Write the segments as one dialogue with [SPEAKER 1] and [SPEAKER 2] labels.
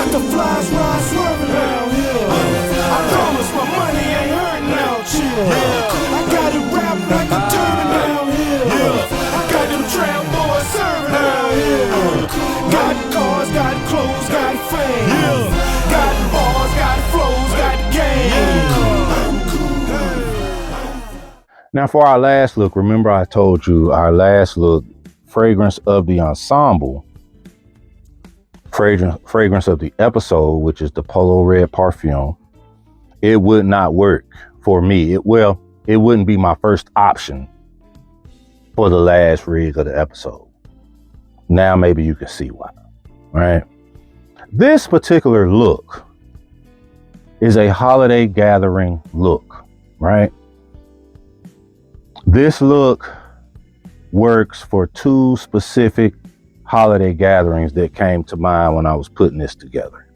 [SPEAKER 1] Got the flies ride swerving down here. I promise my money ain't hurting now, chill. I got it wrapped like a turban down here. I got them trap boys serving down here. Got cars, got clothes, got fame. Got bars, got flows, got game.
[SPEAKER 2] Now for our last look, remember I told you our last look, fragrance of the ensemble, fragrance of the episode, which is the Polo Red Parfum. It would not work for me. It wouldn't be my first option for the last rig of the episode. Now maybe you can see why, right? This particular look is a holiday gathering look, right? This look works for two specific holiday gatherings that came to mind when I was putting this together.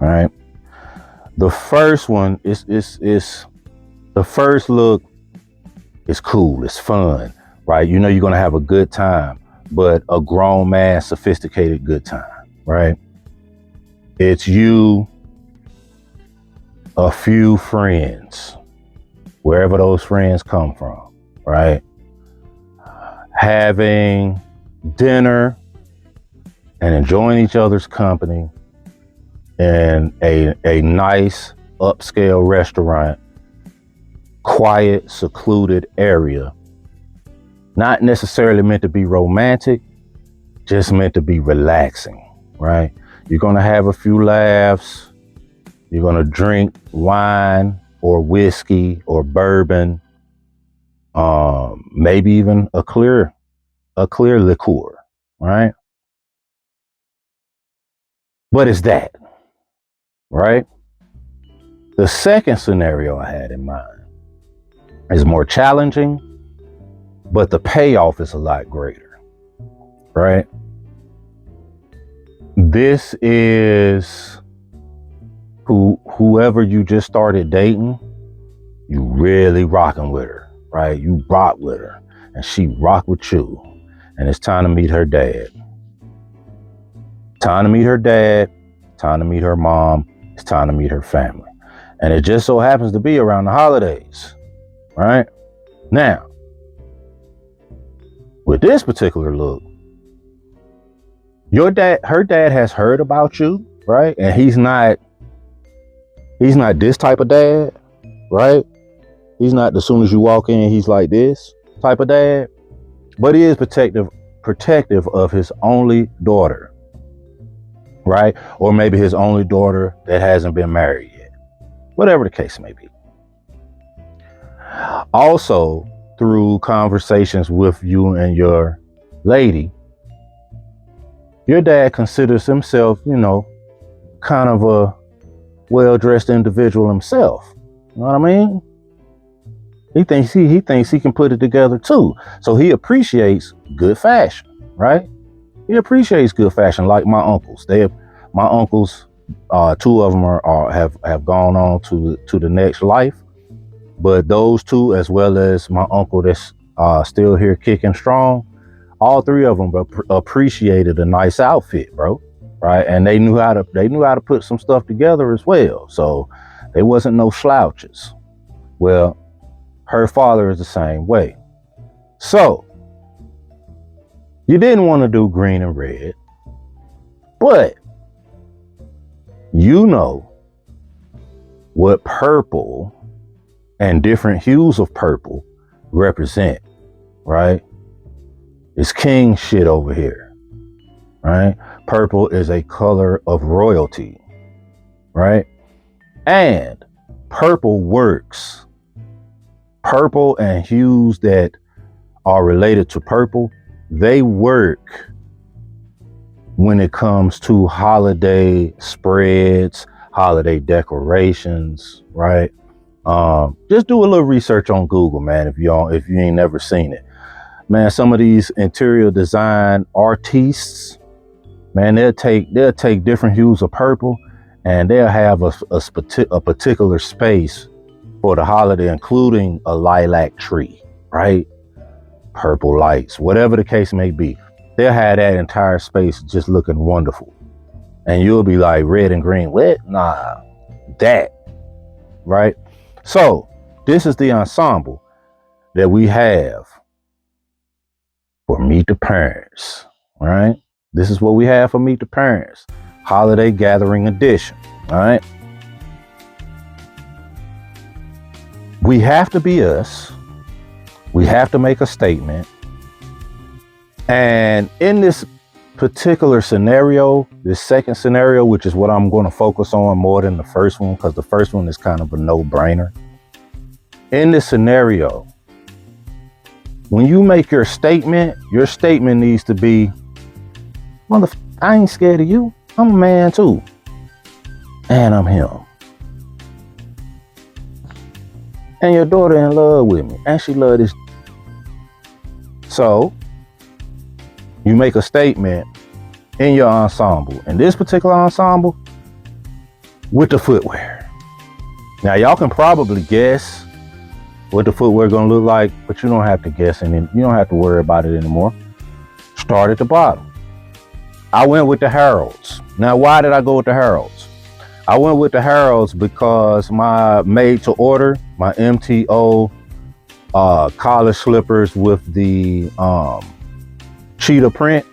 [SPEAKER 2] All right. The first one is the first look is cool. It's fun, right? You know, you're going to have a good time, but a grown man, sophisticated good time, right? It's you, a few friends, wherever those friends come from, right? Having dinner and enjoying each other's company in a nice upscale restaurant, quiet, secluded area, not necessarily meant to be romantic, just meant to be relaxing, right? You're going to have a few laughs. You're going to drink wine or whiskey or bourbon, maybe even a clear liqueur, right? But it's that, right? The second scenario I had in mind is more challenging, but the payoff is a lot greater, right? This is whoever you just started dating, you really rocking with her, right? You rock with her and she rock with you, and it's time to meet her dad. Time to meet her dad, time to meet her mom, it's time to meet her family. And it just so happens to be around the holidays, right? Now, with this particular look, her dad has heard about you, right? And he's not this type of dad, right? He's not as soon as you walk in, he's like this type of dad, but he is protective of his only daughter, right? Or maybe his only daughter that hasn't been married yet, whatever the case may be. Also, through conversations with you and your lady, your dad considers himself, you know, kind of a well-dressed individual himself. You know what I mean? He thinks he can put it together too. So he appreciates good fashion, right? He appreciates good fashion, like my uncles. My uncles, two of them have gone on to the next life. But those two, as well as my uncle that's still here kicking strong, all three of them appreciated a nice outfit, bro, right? And they knew how to put some stuff together as well. So they wasn't no slouches. Well, her father is the same way. So you didn't want to do green and red, but you know what purple and different hues of purple represent, right? It's king shit over here, right? Purple is a color of royalty, right? And purple works. Purple and hues that are related to purple, they work when it comes to holiday spreads, holiday decorations, right? Just do a little research on Google, man, if you ain't never seen it. Man, some of these interior design artists, man, they'll take different hues of purple and they'll have a particular space for the holiday, including a lilac tree, right? Purple lights, whatever the case may be. They'll have that entire space just looking wonderful. And you'll be like, red and green, what? Nah, that, right? So this is the ensemble that we have for Meet the Parents, right? This is what we have for Meet the Parents, Holiday Gathering Edition, all right? We have to be us. We have to make a statement. And in this particular scenario, this second scenario, which is what I'm going to focus on more than the first one, because the first one is kind of a no-brainer. In this scenario, when you make your statement needs to be, I ain't scared of you. I'm a man too. And I'm him. And your daughter in love with me. And she love this. So you make a statement in your ensemble. In this particular ensemble, with the footwear. Now y'all can probably guess what the footwear gonna look like, but you don't have to guess, and you don't have to worry about it anymore. Start at the bottom. I went with the Heralds. Now, why did I go with the Heralds? I went with the Heralds because my made to order, my MTO collar slippers with the cheetah print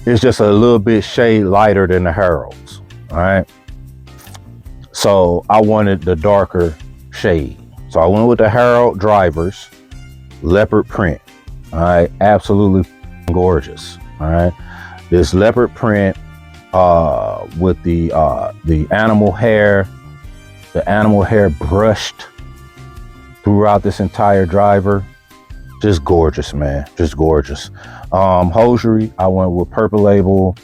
[SPEAKER 2] is just a little bit shade lighter than the Heralds. All right. So I wanted the darker shade. So I went with the Herald drivers, leopard print. All right. Absolutely gorgeous. All right. This leopard print with the animal hair brushed throughout this entire driver. Just gorgeous, man. Just gorgeous. Hosiery, I went with Purple Label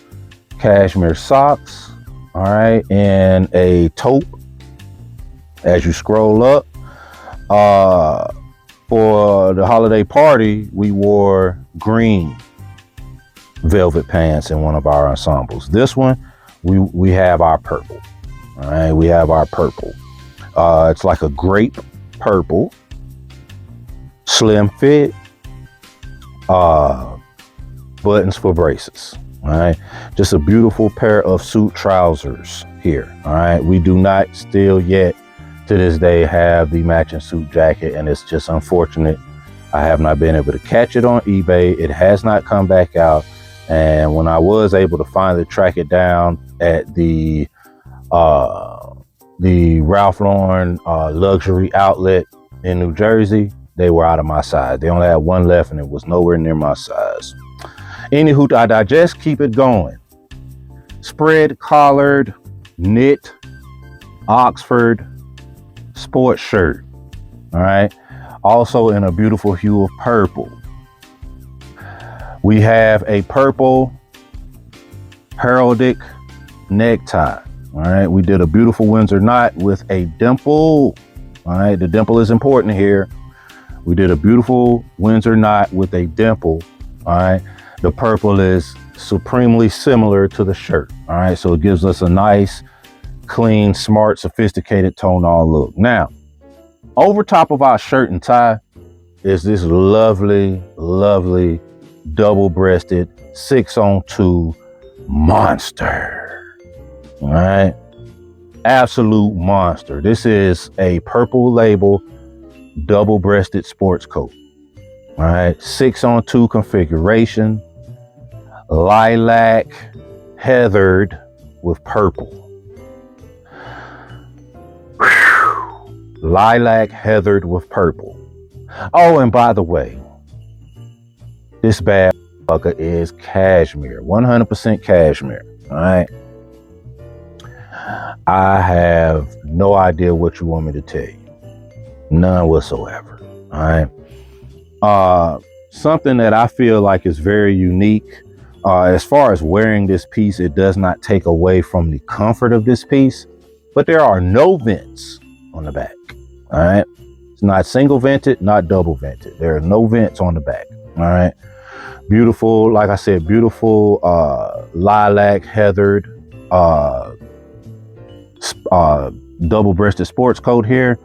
[SPEAKER 2] cashmere socks. All right. And a taupe. As you scroll up, for the holiday party, we wore green velvet pants in one of our ensembles. This one, we have our purple. All right, we have our purple. It's like a grape purple, slim fit, buttons for braces. All right, just a beautiful pair of suit trousers here. All right, we do not still yet to this day have the matching suit jacket, and it's just unfortunate I have not been able to catch it on eBay. It has not come back out. And when I was able to finally track it down at the Ralph Lauren luxury outlet in New Jersey, they were out of my size. They only had one left, and it was nowhere near my size. Anywho, I digest, keep it going. Spread collared, knit, Oxford sports shirt. All right. Also in a beautiful hue of purple. We have a purple heraldic necktie. All right. We did a beautiful Windsor knot with a dimple. All right. The dimple is important here. We did a beautiful Windsor knot with a dimple. All right. The purple is supremely similar to the shirt. All right. So it gives us a nice, clean, smart, sophisticated tone-on look. Now, over top of our shirt and tie is this lovely, lovely double-breasted 6-on-2 monster. All right. Absolute monster. This is a Purple Label double-breasted sports coat. All right. 6-on-2 configuration, lilac heathered with purple. Lilac heathered with purple. Oh, and by the way, this bad fucker is cashmere, 100% cashmere. All right. I have no idea what you want me to tell you. None whatsoever. All right. Something that I feel like is very unique. As far as wearing this piece, it does not take away from the comfort of this piece, but there are no vents on the back. All right. It's not single vented, not double vented. There are no vents on the back. All right. Beautiful, like I said, beautiful lilac heathered double-breasted sports coat here.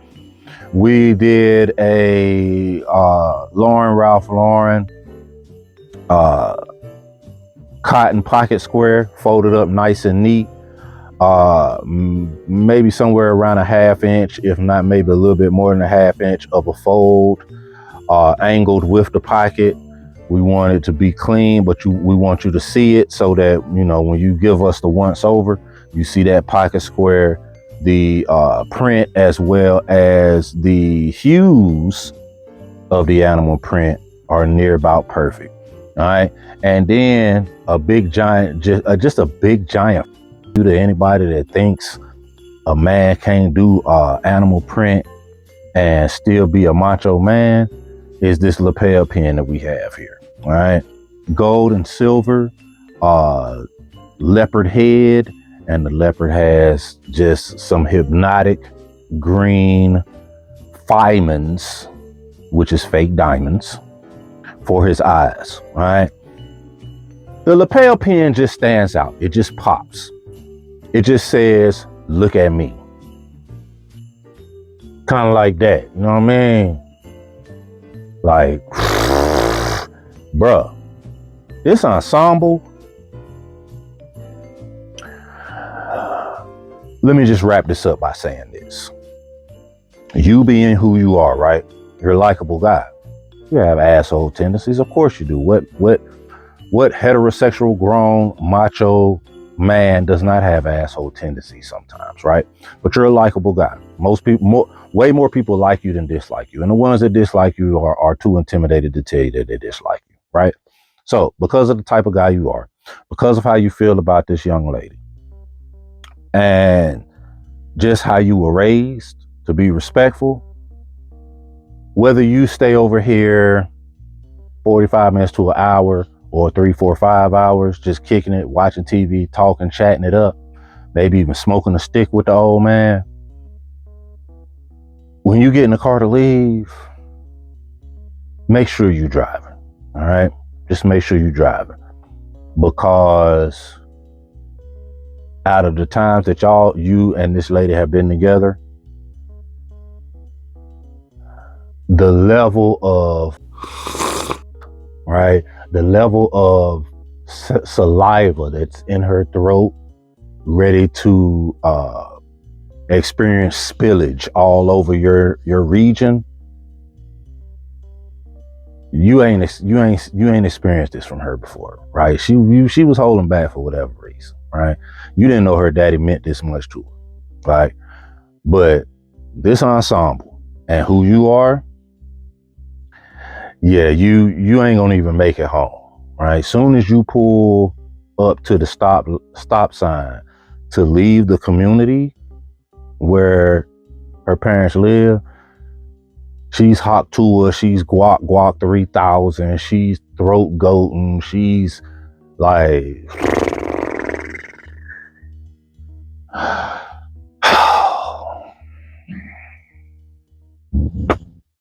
[SPEAKER 2] We did a Ralph Lauren cotton pocket square, folded up nice and neat. Maybe somewhere around a 1/2 inch, if not maybe a little bit more than a 1/2 inch of a fold, angled with the pocket. We want it to be clean, but we want you to see it so that, you know, when you give us the once over, you see that pocket square, the print, as well as the hues of the animal print are near about perfect. All right. And then a big giant, just a big giant to anybody that thinks a man can't do animal print and still be a macho man, is this lapel pin that we have here. All right. Gold and silver, leopard head, and the leopard has just some hypnotic green diamonds, which is fake diamonds, for his eyes. All right. The lapel pin just stands out. It just pops. It just says, look at me. Kind of like that. You know what I mean? Like, bruh, this ensemble. Let me just wrap this up by saying this. You being who you are, right? You're a likable guy. You have asshole tendencies. Of course you do. What heterosexual grown macho man does not have asshole tendencies sometimes, right? But you're a likable guy. Most people, way more people like you than dislike you. And the ones that dislike you are too intimidated to tell you that they dislike you, right? So because of the type of guy you are, because of how you feel about this young lady, and just how you were raised to be respectful, whether you stay over here 45 minutes to an hour or 3, 4, 5 hours, just kicking it, watching TV, talking, chatting it up, maybe even smoking a stick with the old man, when you get in the car to leave, make sure you're driving. All right. Just make sure you're driving, because out of the times that you and this lady have been together, the level of saliva that's in her throat, ready to experience spillage all over your region, you ain't experienced this from her before, right? She was holding back for whatever reason, right? You didn't know her daddy meant this much to her, right? But this ensemble and who you are, yeah, you ain't gonna even make it home, right? Soon as you pull up to the stop sign to leave the community where her parents live, she's hot to her, she's guac 3000, she's throat goating, she's like,